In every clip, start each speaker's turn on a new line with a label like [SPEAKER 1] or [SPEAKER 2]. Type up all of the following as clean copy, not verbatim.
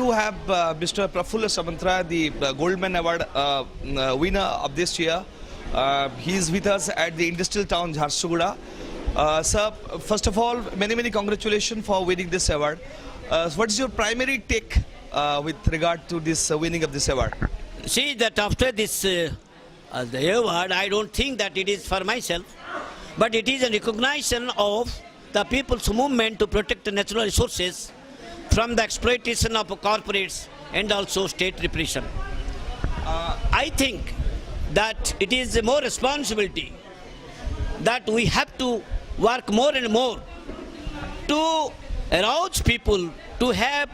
[SPEAKER 1] To have Mr. Prafulla Samantara, the Goldman Award winner of this year. He is with us at the industrial town Jharsuguda. Sir, first of all, many congratulations for winning this award. What is your primary take with regard to this winning of this award?
[SPEAKER 2] See that after this the award, I don't think that it is for myself, but it is a recognition of the people's movement to protect the natural resources from the exploitation of corporates and also state repression. I think that it is a more responsibility that we have to work more and more to arouse people to have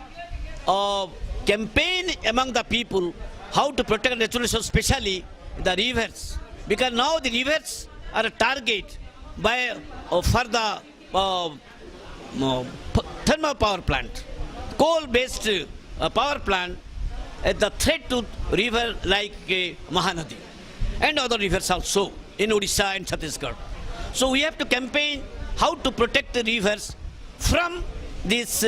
[SPEAKER 2] a campaign among the people how to protect natural resources, especially the rivers, because now the rivers are a target by for the thermal power plant. Coal-based power plant at the threat to river like Mahanadi and other rivers also in Odisha and Chhattisgarh. So we have to campaign how to protect the rivers from these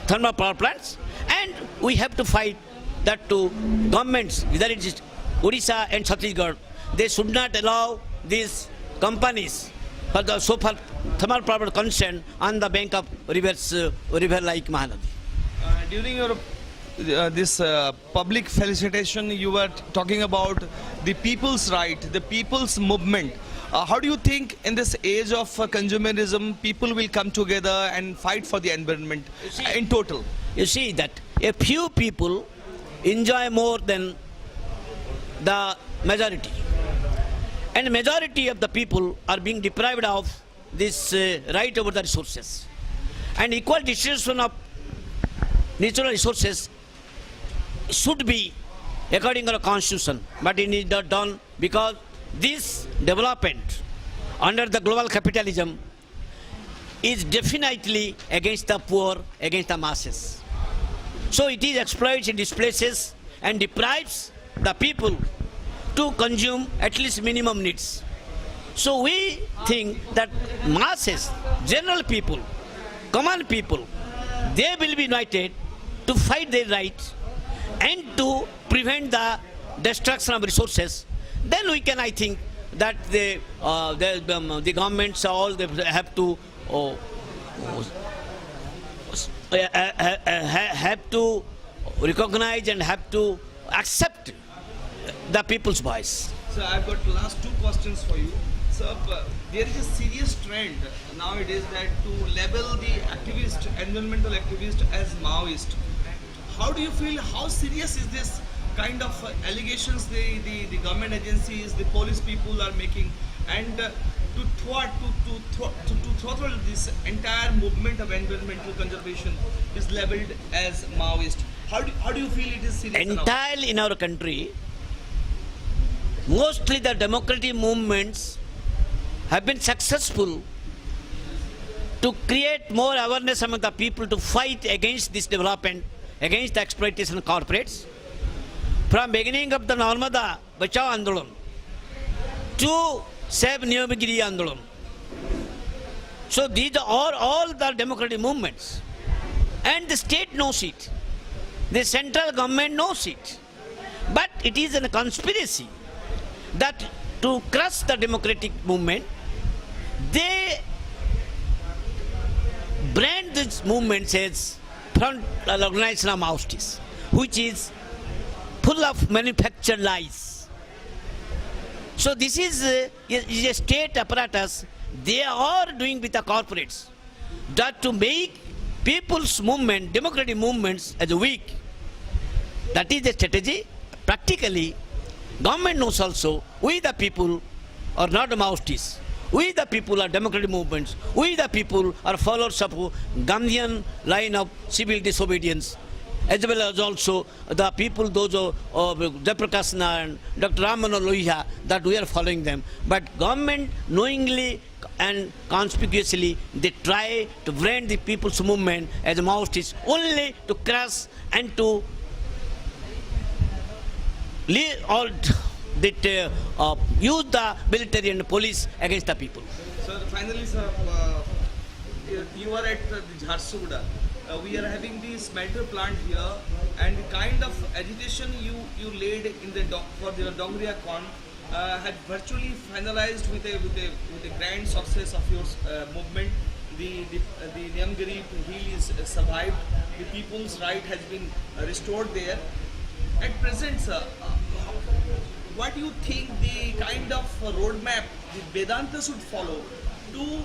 [SPEAKER 2] thermal power plants, and we have to fight that to governments, whether it is Odisha and Chhattisgarh, they should not allow these companies for the so-far thermal power concern on the bank of rivers, river like Mahanadi.
[SPEAKER 1] During your this public felicitation, you were talking about the people's right, the people's movement. How do you think in this age of consumerism, people will come together and fight for the environment in total?
[SPEAKER 2] You see that a few people enjoy more than the majority. And the majority of the people are being deprived of this right over the resources. And equal distribution of natural resources should be according to the constitution, but it is not done because this development under the global capitalism is definitely against the poor, against the masses. So it is exploits and displaces and deprives the people to consume at least minimum needs. So we think that masses, general people, common people, they will be united to fight their rights and to prevent the destruction of resources. Then we can, I think, that the governments all they have to recognize and have to accept the people's voice.
[SPEAKER 1] So I've got last two questions for you. So there is a serious trend nowadays that to label the activist, environmental activist as Maoist. How do you feel? How serious is this kind of allegations the government agencies, the police people are making, and to throttle this entire movement of environmental conservation is labeled as Maoist? How do you feel it is serious?
[SPEAKER 2] Entirely in our country, mostly the democratic movements have been successful to create more awareness among the people to fight against this development, against the exploitation of corporates. From beginning of the Narmada Bachao Andolan to Save Niyamagiri Andolan. So these are all the democratic movements. And the state knows it. The central government knows it. But it is a conspiracy that to crush the democratic movement, they brand this movement as front organization of Maoists, which is full of manufactured lies. So this is a state apparatus they are doing with the corporates that to make people's movement, democratic movements as weak. That is the strategy. Practically, government knows also we the people are not Maoists. We the people are democratic movements. We the people are followers of Gandhian line of civil disobedience, as well as also the people, those of Jayaprakash and Dr. Ramana Lohiya, that we are following them. But government knowingly and conspicuously, they try to brand the people's movement as Maoists only to crush and to use the military and police against the people.
[SPEAKER 1] So finally, sir, you are at the Jharsuguda. we are having the smelter plant here, and the kind of agitation you laid in the for the Dongriya Con had virtually finalized with a grand success of your movement. The Nyamgiri hill is survived. The people's right has been restored there. At present, sir, what do you think the kind of roadmap the Vedanta should follow to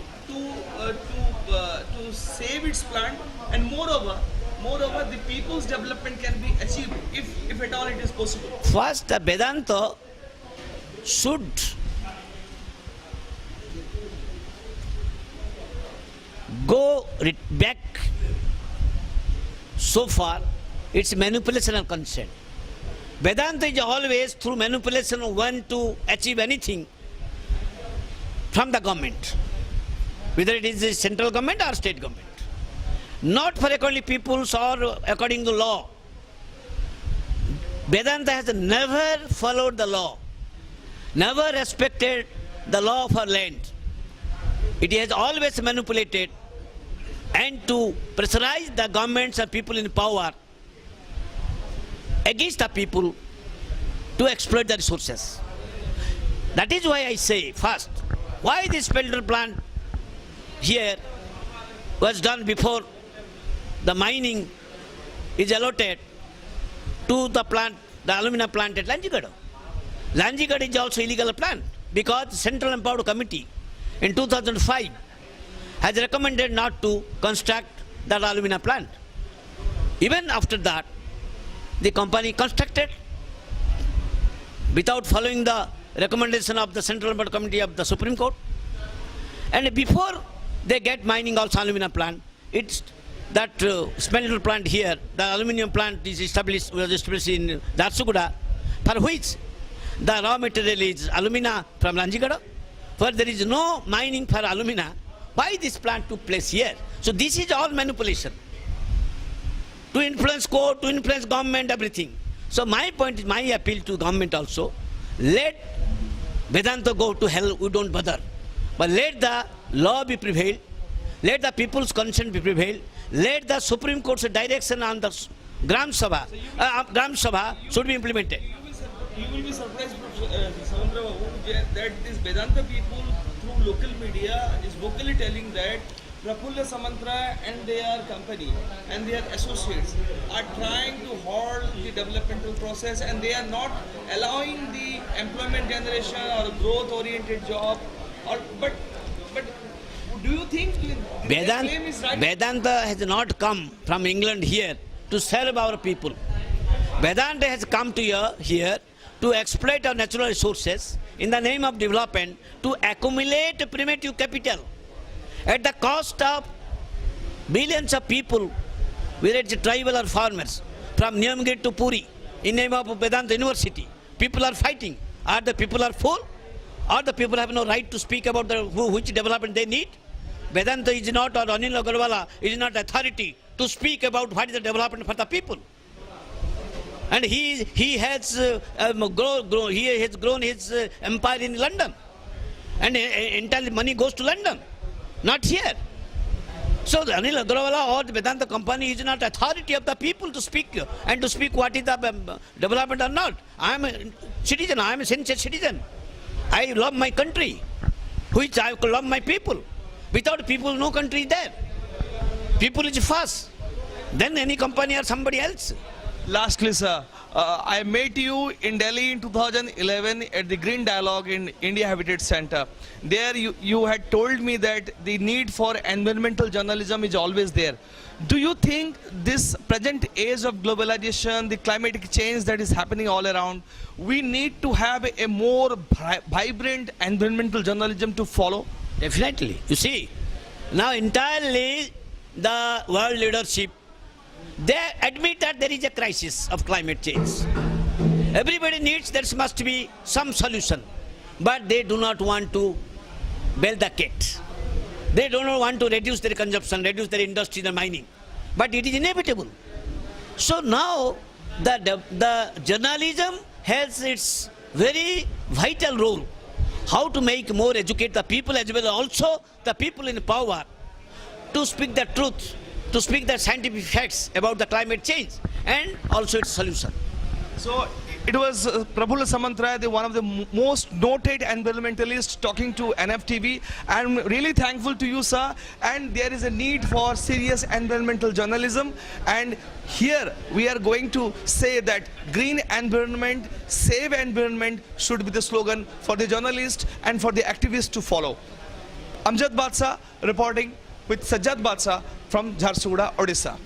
[SPEAKER 1] save its plant, and moreover the people's development can be achieved if at all it is possible?
[SPEAKER 2] First, the Vedanta should go back so far its manipulation and consent. Vedanta is always through manipulation want to achieve anything from the government, whether it is the central government or state government. Not for according to peoples or according to law. Vedanta has never followed the law, never respected the law of our land. It has always manipulated and to pressurize the governments and people in power against the people to exploit the resources. That is why I say, first, why this smelter plant here was done before the mining is allotted to the plant, the alumina plant at Lanjigada. Lanjigada is also illegal plant because the Central Empowered Committee in 2005 has recommended not to construct that alumina plant. Even after that, the company constructed without following the recommendation of the Central Empowered Committee of the Supreme Court. And before they get mining also alumina plant, it's that smelter plant here, the aluminium plant was established in Jharsuguda, for which the raw material is alumina from Lanjigada. For there is no mining for alumina, why this plant took place here? So this is all manipulation to influence court, to influence government, everything. So my point is, my appeal to government also, let Vedanta go to hell, we don't bother. But let the law be prevailed, let the people's consent be prevailed, let the Supreme Court's direction on the Gram Sabha should be implemented.
[SPEAKER 1] You will be surprised, Samantara, that this Vedanta people through local media is vocally telling that Prafulla Samantara and their company and their associates are trying to halt the developmental process, and they are not allowing the employment generation or growth-oriented job. But do you think their claim is right?
[SPEAKER 2] Vedanta has not come from England here to serve our people. Vedanta has come to here to exploit our natural resources in the name of development, to accumulate primitive capital at the cost of billions of people, whether it's tribal or farmers, from Nyamgiri to Puri, in name of Vedanta University. People are fighting. Are the people are full? Or the people have no right to speak about which development they need? Vedanta is not, or Anil Agrawal is not authority to speak about what is the development for the people. And he has grown his empire in London, and entire money goes to London, not here. So the Anil Agrawal or the Vedanta company is not authority of the people to speak, and to speak what is the development or not. I am a citizen, I am a sincere citizen. I love my country, which I love my people. Without people, no country is there. People is first, then any company or somebody else.
[SPEAKER 1] Lastly, sir, I met you in Delhi in 2011 at the Green Dialogue in India Habitat Center. There you had told me that the need for environmental journalism is always there. Do you think this present age of globalization, the climatic change that is happening all around, we need to have a more vibrant environmental journalism to follow?
[SPEAKER 2] Definitely. You see, now entirely the world leadership, they admit that there is a crisis of climate change. Everybody needs, there must be some solution. But they do not want to build the kit. They do not want to reduce their consumption, reduce their industry and mining. But it is inevitable. So now the journalism has its very vital role. How to make more educate the people as well as also the people in power to speak the truth to speak the scientific facts about the climate change and also its solution.
[SPEAKER 1] So it was Prafulla Samantara, one of the most noted environmentalists, talking to NFTV. I'm really thankful to you, sir. And there is a need for serious environmental journalism. And here we are going to say that green environment, save environment should be the slogan for the journalist and for the activists to follow. Amjad Badshah reporting with Amjad Badshah from Jharsuguda, Odisha.